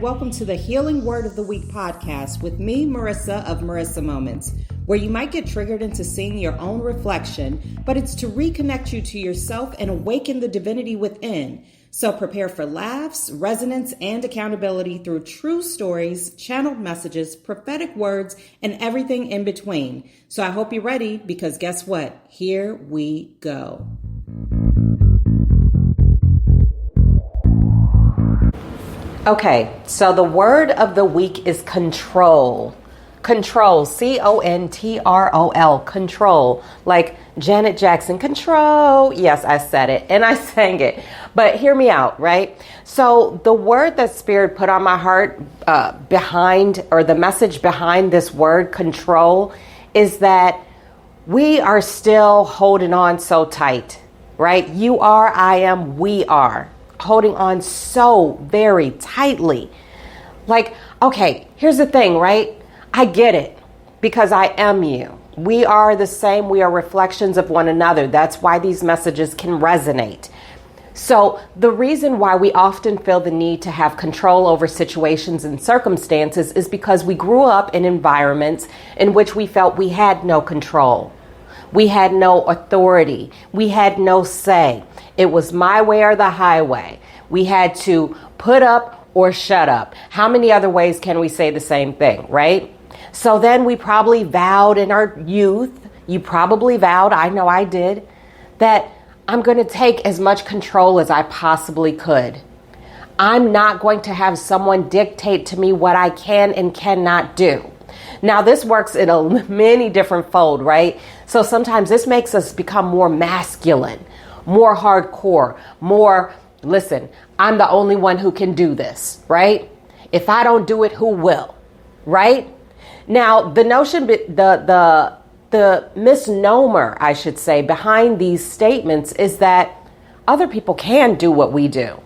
and welcome to the Healing Word of the Week podcast with me, Marisa of Marisa Moments, where you might get triggered into seeing your own reflection, but it's to reconnect you to yourself and awaken the divinity within. So prepare for laughs, resonance, and accountability through true stories, channeled messages, prophetic words, and everything in between. So I hope you're ready because guess what? Here we go. Okay, so the word of the week is control. Control, C-O-N-T-R-O-L, control. Like Janet Jackson, control. Yes, I said it and I sang it. But hear me out, right? So the word that Spirit put on my heart the message behind this word, control, is that we are still holding on so tight, right? You are, I am, we are. Holding on so very tightly. Like, okay, here's the thing, right? I get it because I am you. We are the same. We are reflections of one another. That's why these messages can resonate. So the reason why we often feel the need to have control over situations and circumstances is because we grew up in environments in which we felt we had no control. We had no authority. We had no say. It was my way or the highway. We had to put up or shut up. How many other ways can we say the same thing, right? So then we probably vowed in our youth, you probably vowed, I know I did, that I'm going to take as much control as I possibly could. I'm not going to have someone dictate to me what I can and cannot do. Now, this works in many different fold, right? So sometimes this makes us become more masculine, more hardcore, more, listen, I'm the only one who can do this, right? If I don't do it, who will, right? Now, the notion, the misnomer, I should say, behind these statements is that other people can do what we do.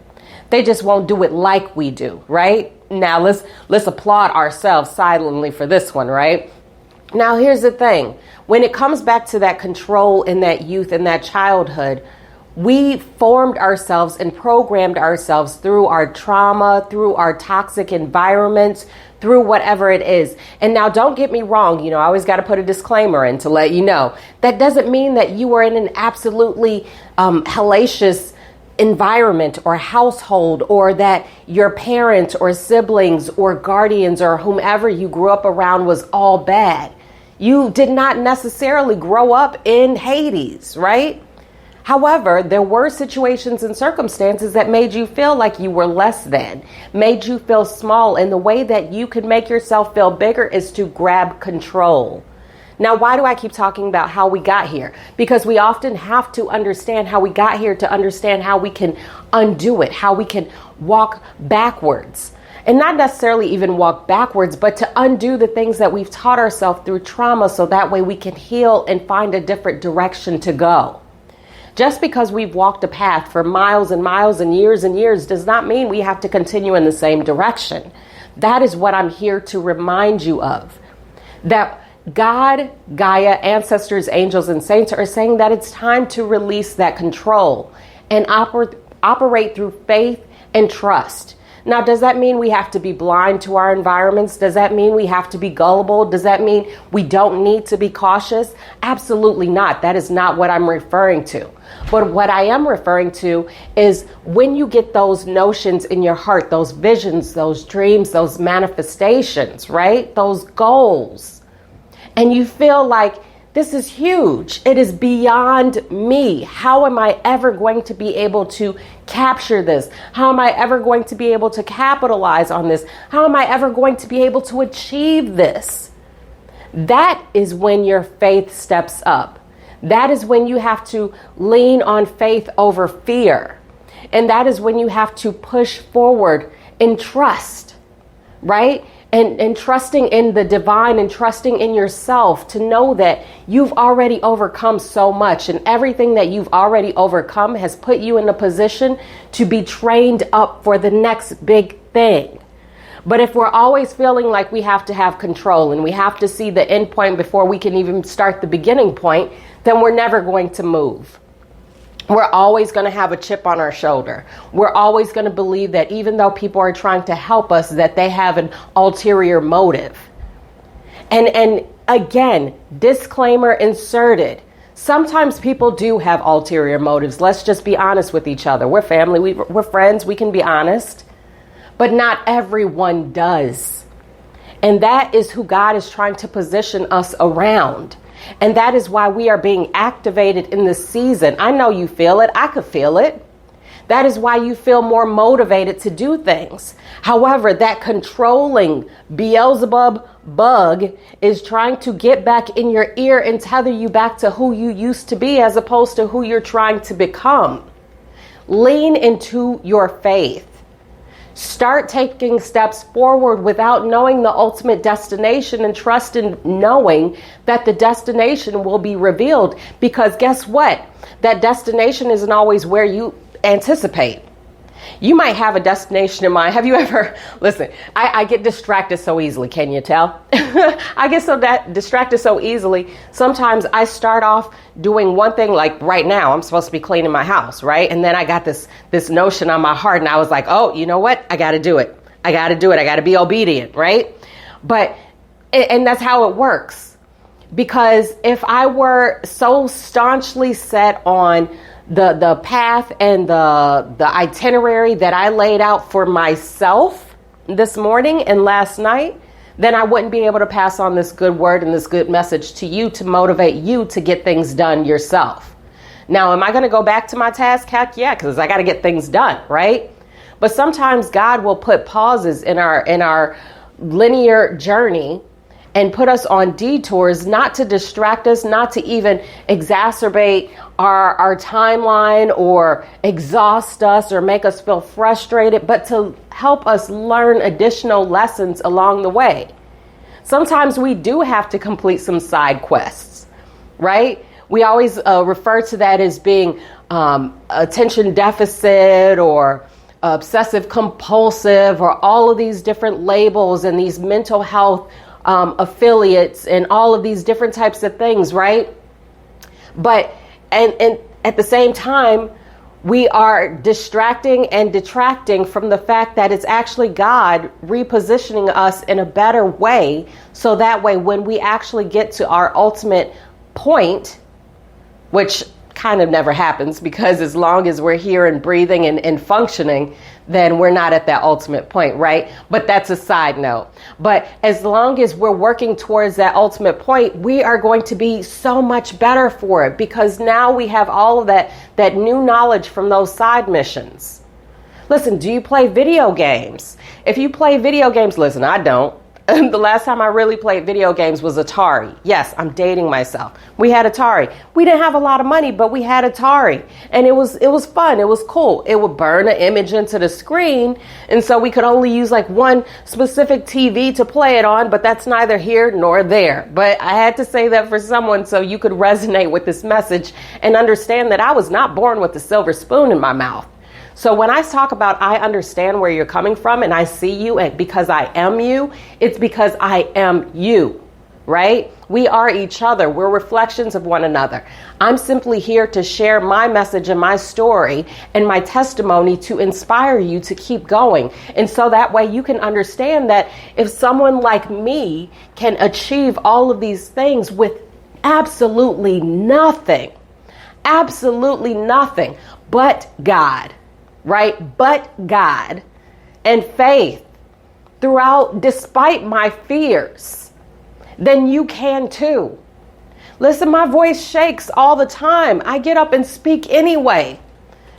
They just won't do it like we do, right? Now, let's applaud ourselves silently for this one, right? Now, here's the thing. When it comes back to that control in that youth and that childhood, we formed ourselves and programmed ourselves through our trauma, through our toxic environments, through whatever it is. And now don't get me wrong. I always got to put a disclaimer in to let you know that doesn't mean that you are in an absolutely hellacious environment or household, or that your parents or siblings or guardians or whomever you grew up around was all bad. You did not necessarily grow up in Hades, right? However, there were situations and circumstances that made you feel like you were less than, made you feel small. And the way that you could make yourself feel bigger is to grab control. Now, why do I keep talking about how we got here? Because we often have to understand how we got here to understand how we can undo it, how we can walk backwards. And not necessarily even walk backwards, but to undo the things that we've taught ourselves through trauma so that way we can heal and find a different direction to go. Just because we've walked a path for miles and miles and years does not mean we have to continue in the same direction. That is what I'm here to remind you of. That God, Gaia, ancestors, angels, and saints are saying that it's time to release that control and operate through faith and trust. Now, does that mean we have to be blind to our environments? Does that mean we have to be gullible? Does that mean we don't need to be cautious? Absolutely not. That is not what I'm referring to. But what I am referring to is when you get those notions in your heart, those visions, those dreams, those manifestations, right? Those goals. And you feel like this is huge. It is beyond me. How am I ever going to be able to capture this? How am I ever going to be able to capitalize on this? How am I ever going to be able to achieve this? That is when your faith steps up. That is when you have to lean on faith over fear. And that is when you have to push forward in trust, right? And trusting in the divine and trusting in yourself to know that you've already overcome so much, and everything that you've already overcome has put you in a position to be trained up for the next big thing. But if we're always feeling like we have to have control and we have to see the end point before we can even start the beginning point, then we're never going to move. We're always going to have a chip on our shoulder. We're always going to believe that even though people are trying to help us, that they have an ulterior motive. And again, disclaimer inserted. Sometimes people do have ulterior motives. Let's just be honest with each other. We're family. We're friends. We can be honest. But not everyone does. And that is who God is trying to position us around. And that is why we are being activated in this season. I know you feel it. I could feel it. That is why you feel more motivated to do things. However, that controlling Beelzebub bug is trying to get back in your ear and tether you back to who you used to be as opposed to who you're trying to become. Lean into your faith. Start taking steps forward without knowing the ultimate destination and trust in knowing that the destination will be revealed. Because guess what? That destination isn't always where you anticipate. You might have a destination in mind. Have you ever, listen, I get distracted so easily. Can you tell? I get distracted so easily. Sometimes I start off doing one thing, like right now, I'm supposed to be cleaning my house, right? And then I got this notion on my heart and I was like, oh, you know what? I got to do it. I got to do it. I got to be obedient, right? And that's how it works. Because if I were so staunchly set on the path and the itinerary that I laid out for myself this morning and last night, then I wouldn't be able to pass on this good word and this good message to you to motivate you to get things done yourself. Now, am I going to go back to my task? Heck yeah, because I got to get things done, right? But sometimes God will put pauses in our linear journey and put us on detours, not to distract us, not to even exacerbate our timeline or exhaust us or make us feel frustrated, but to help us learn additional lessons along the way. Sometimes we do have to complete some side quests, right? We always refer to that as being attention deficit or obsessive compulsive or all of these different labels and these mental health affiliates and all of these different types of things, right? But and at the same time, we are distracting and detracting from the fact that it's actually God repositioning us in a better way. So that way, when we actually get to our ultimate point, which kind of never happens, because as long as we're here and breathing and functioning, then we're not at that ultimate point, right? But that's a side note. But as long as we're working towards that ultimate point, we are going to be so much better for it, because now we have all of that new knowledge from those side missions. Listen, do you play video games? If you play video games, listen, I don't. The last time I really played video games was Atari. Yes, I'm dating myself. We had Atari. We didn't have a lot of money, but we had Atari. And it was fun. It was cool. It would burn an image into the screen. And so we could only use like one specific TV to play it on, but that's neither here nor there. But I had to say that for someone so you could resonate with this message and understand that I was not born with a silver spoon in my mouth. So when I talk about I understand where you're coming from and I see you, and because I am you, it's because I am you, right? We are each other. We're reflections of one another. I'm simply here to share my message and my story and my testimony to inspire you to keep going. And so that way you can understand that if someone like me can achieve all of these things with absolutely nothing but God, right? But God and faith throughout, despite my fears, then you can too. Listen, my voice shakes all the time. I get up and speak anyway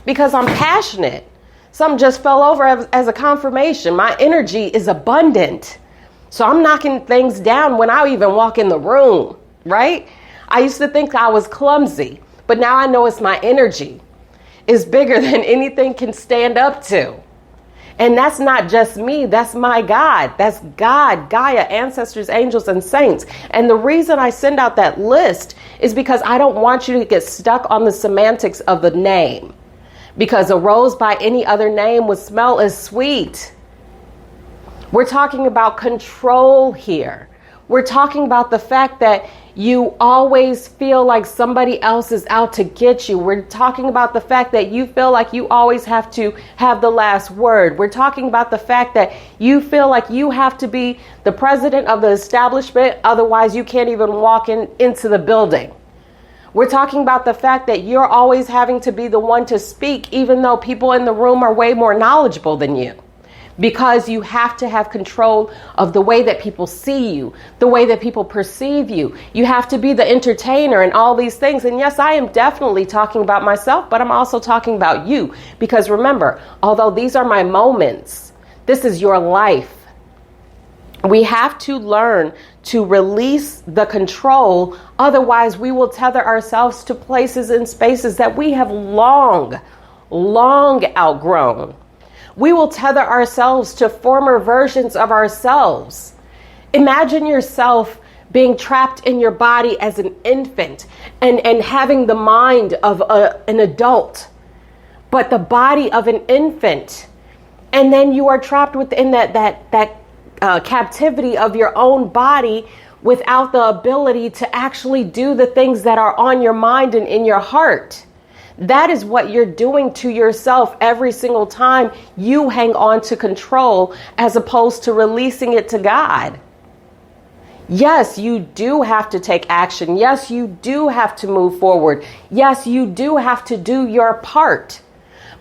because I'm passionate. Some just fell over as a confirmation. My energy is abundant. So I'm knocking things down when I even walk in the room, right? I used to think I was clumsy, but now I know it's my energy. Is bigger than anything can stand up to. And that's not just me, that's my God. That's God, Gaia, ancestors, angels, and saints. And the reason I send out that list is because I don't want you to get stuck on the semantics of the name. Because a rose by any other name would smell as sweet. We're talking about control here. We're talking about the fact that you always feel like somebody else is out to get you. We're talking about the fact that you feel like you always have to have the last word. We're talking about the fact that you feel like you have to be the president of the establishment. Otherwise, you can't even walk into the building. We're talking about the fact that you're always having to be the one to speak, even though people in the room are way more knowledgeable than you. Because you have to have control of the way that people see you, the way that people perceive you. You have to be the entertainer and all these things. And yes, I am definitely talking about myself, but I'm also talking about you. Because remember, although these are my moments, this is your life. We have to learn to release the control. Otherwise, we will tether ourselves to places and spaces that we have long outgrown. We will tether ourselves to former versions of ourselves. Imagine yourself being trapped in your body as an infant and having the mind of an adult, but the body of an infant. And then you are trapped within that captivity of your own body without the ability to actually do the things that are on your mind and in your heart. That is what you're doing to yourself every single time you hang on to control as opposed to releasing it to God. Yes, you do have to take action. Yes, you do have to move forward. Yes, you do have to do your part.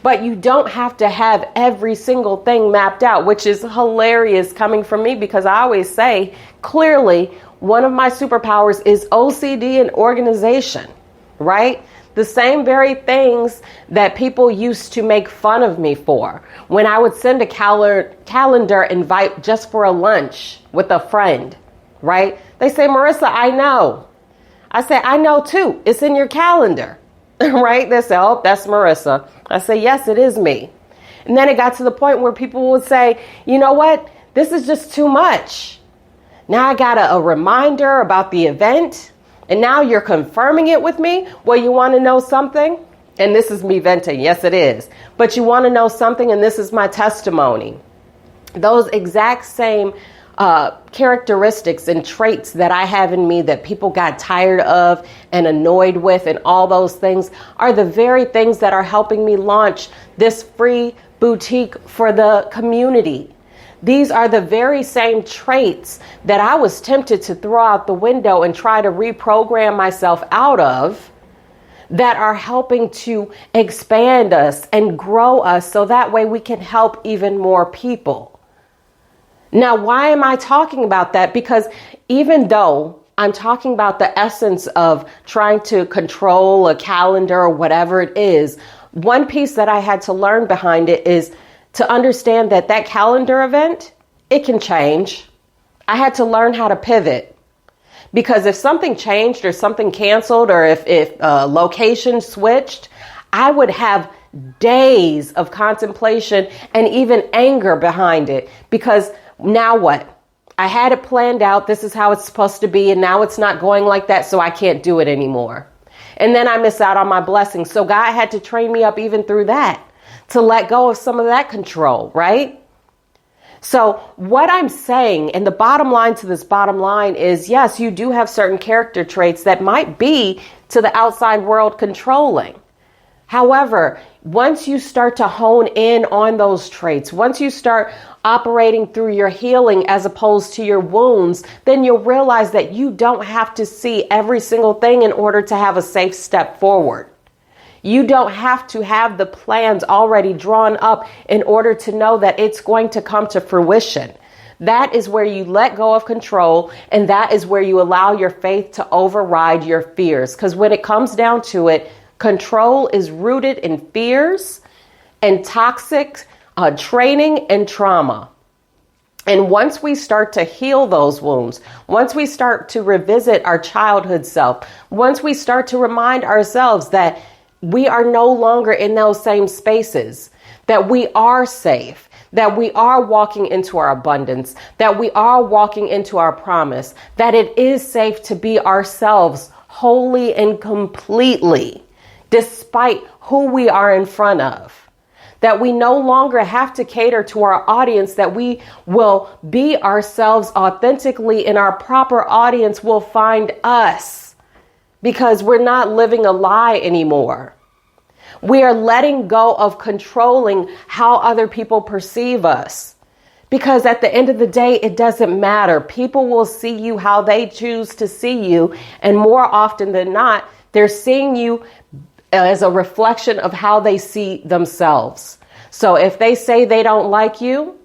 But you don't have to have every single thing mapped out, which is hilarious coming from me because I always say, clearly, one of my superpowers is OCD and organization, right? The same very things that people used to make fun of me for. When I would send a calendar invite just for a lunch with a friend, right? They say, Marissa, I know. I say, I know too. It's in your calendar, right? They say, oh, that's Marissa. I say, yes, it is me. And then it got to the point where people would say, you know what? This is just too much. Now I got a reminder about the event. And now you're confirming it with me? Well, you want to know something? And this is me venting. Yes, it is. But you want to know something? And this is my testimony. Those exact same characteristics and traits that I have in me that people got tired of and annoyed with and all those things are the very things that are helping me launch this free boutique for the community. These are the very same traits that I was tempted to throw out the window and try to reprogram myself out of that are helping to expand us and grow us so that way we can help even more people. Now, why am I talking about that? Because even though I'm talking about the essence of trying to control a calendar or whatever it is, one piece that I had to learn behind it is to understand that that calendar event, it can change. I had to learn how to pivot because if something changed or something canceled or if location switched, I would have days of contemplation and even anger behind it because now what? I had it planned out. This is how it's supposed to be. And now it's not going like that. So I can't do it anymore. And then I miss out on my blessings. So God had to train me up even through that, to let go of some of that control, right? So what I'm saying, and the bottom line to this bottom line is, yes, you do have certain character traits that might be to the outside world controlling. However, once you start to hone in on those traits, once you start operating through your healing as opposed to your wounds, then you'll realize that you don't have to see every single thing in order to have a safe step forward. You don't have to have the plans already drawn up in order to know that it's going to come to fruition. That is where you let go of control, and that is where you allow your faith to override your fears. Because when it comes down to it, control is rooted in fears and toxic training and trauma. And once we start to heal those wounds, once we start to revisit our childhood self, once we start to remind ourselves that we are no longer in those same spaces, that we are safe, that we are walking into our abundance, that we are walking into our promise, that it is safe to be ourselves wholly and completely, despite who we are in front of. that we no longer have to cater to our audience, that we will be ourselves authentically and our proper audience will find us because we're not living a lie anymore. We are letting go of controlling how other people perceive us. Because at the end of the day, it doesn't matter. People will see you how they choose to see you. And more often than not, they're seeing you as a reflection of how they see themselves. So if they say they don't like you,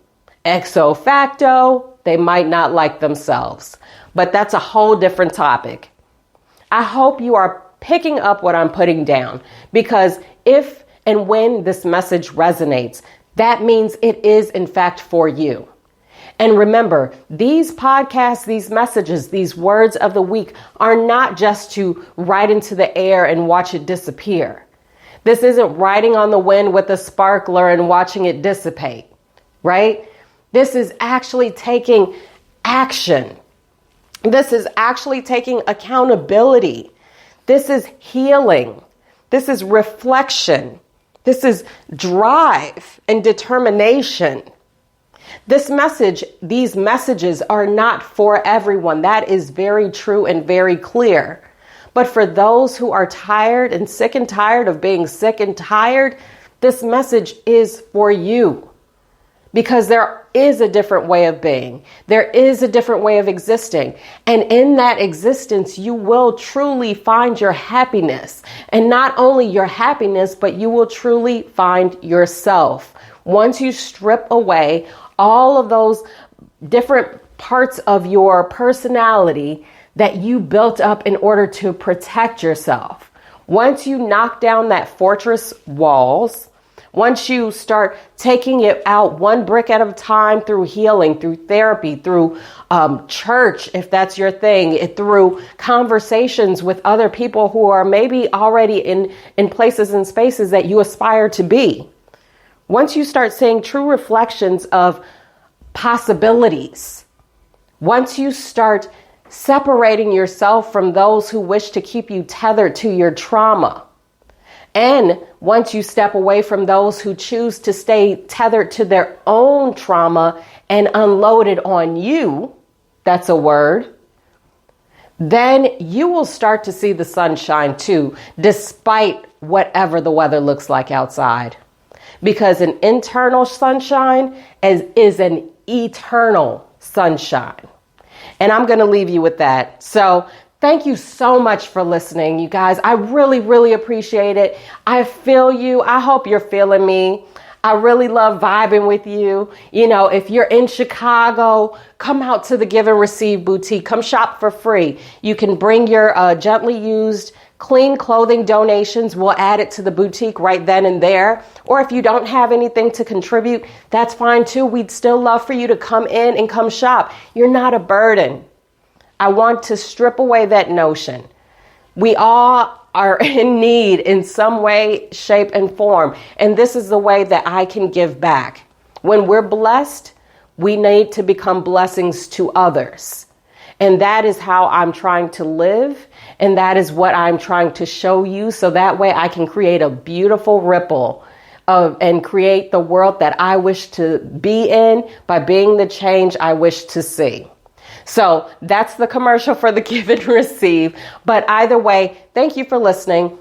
ipso facto, they might not like themselves. But that's a whole different topic. I hope you are picking up what I'm putting down, because if and when this message resonates, that means it is in fact for you. And remember, these podcasts, these messages, these words of the week are not just to write into the air and watch it disappear. This isn't riding on the wind with a sparkler and watching it dissipate, right? This is actually taking action. This is actually taking accountability. This is healing. This is reflection. This is drive and determination. These messages are not for everyone. That is very true and very clear. But for those who are tired and sick and tired of being sick and tired, this message is for you. Because there is a different way of being. There is a different way of existing. And in that existence, you will truly find your happiness. And not only your happiness, but you will truly find yourself. Once you strip away all of those different parts of your personality that you built up in order to protect yourself. Once you knock down that fortress walls, once you start taking it out one brick at a time through healing, through therapy, through church, if that's your thing, through conversations with other people who are maybe already in places and spaces that you aspire to be. Once you start seeing true reflections of possibilities, once you start separating yourself from those who wish to keep you tethered to your trauma, and once you step away from those who choose to stay tethered to their own trauma and unload it on you, that's a word, then you will start to see the sunshine too, despite whatever the weather looks like outside. Because an internal sunshine is an eternal sunshine. And I'm going to leave you with that. So thank you so much for listening, you guys. I really, really appreciate it. I feel you. I hope you're feeling me. I really love vibing with you. You know, if you're in Chicago, come out to the Give and Receive Boutique. Come shop for free. You can bring your gently used clean clothing donations. We'll add it to the boutique right then and there. Or if you don't have anything to contribute, that's fine too. We'd still love for you to come in and come shop. You're not a burden. I want to strip away that notion. We all are in need in some way, shape, and form. And this is the way that I can give back. When we're blessed, we need to become blessings to others. And that is how I'm trying to live. And that is what I'm trying to show you. So that way I can create a beautiful ripple and create the world that I wish to be in by being the change I wish to see. So that's the commercial for the Give and Receive. But either way, thank you for listening.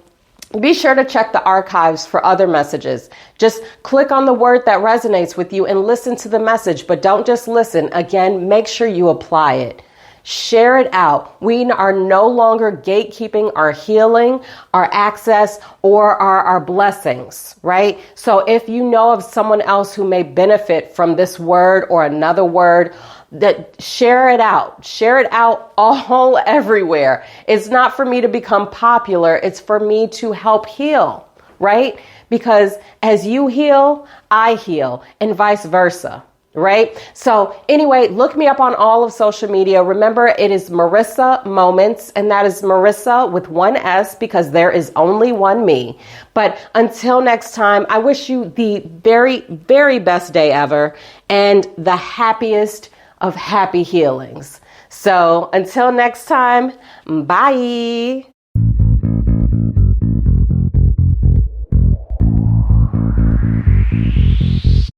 Be sure to check the archives for other messages. Just click on the word that resonates with you and listen to the message. But don't just listen. Again, make sure you apply it. Share it out. We are no longer gatekeeping our healing, our access, or our blessings, right? So if you know of someone else who may benefit from this word or another word, that share it out all everywhere. It's not for me to become popular. It's for me to help heal, right? Because as you heal, I heal, and vice versa. Right? So anyway, look me up on all of social media. Remember, it is Marisa Moments, and that is Marisa with one S, because there is only one me. But until next time, I wish you the very, very best day ever and the happiest of happy healings. So until next time, bye.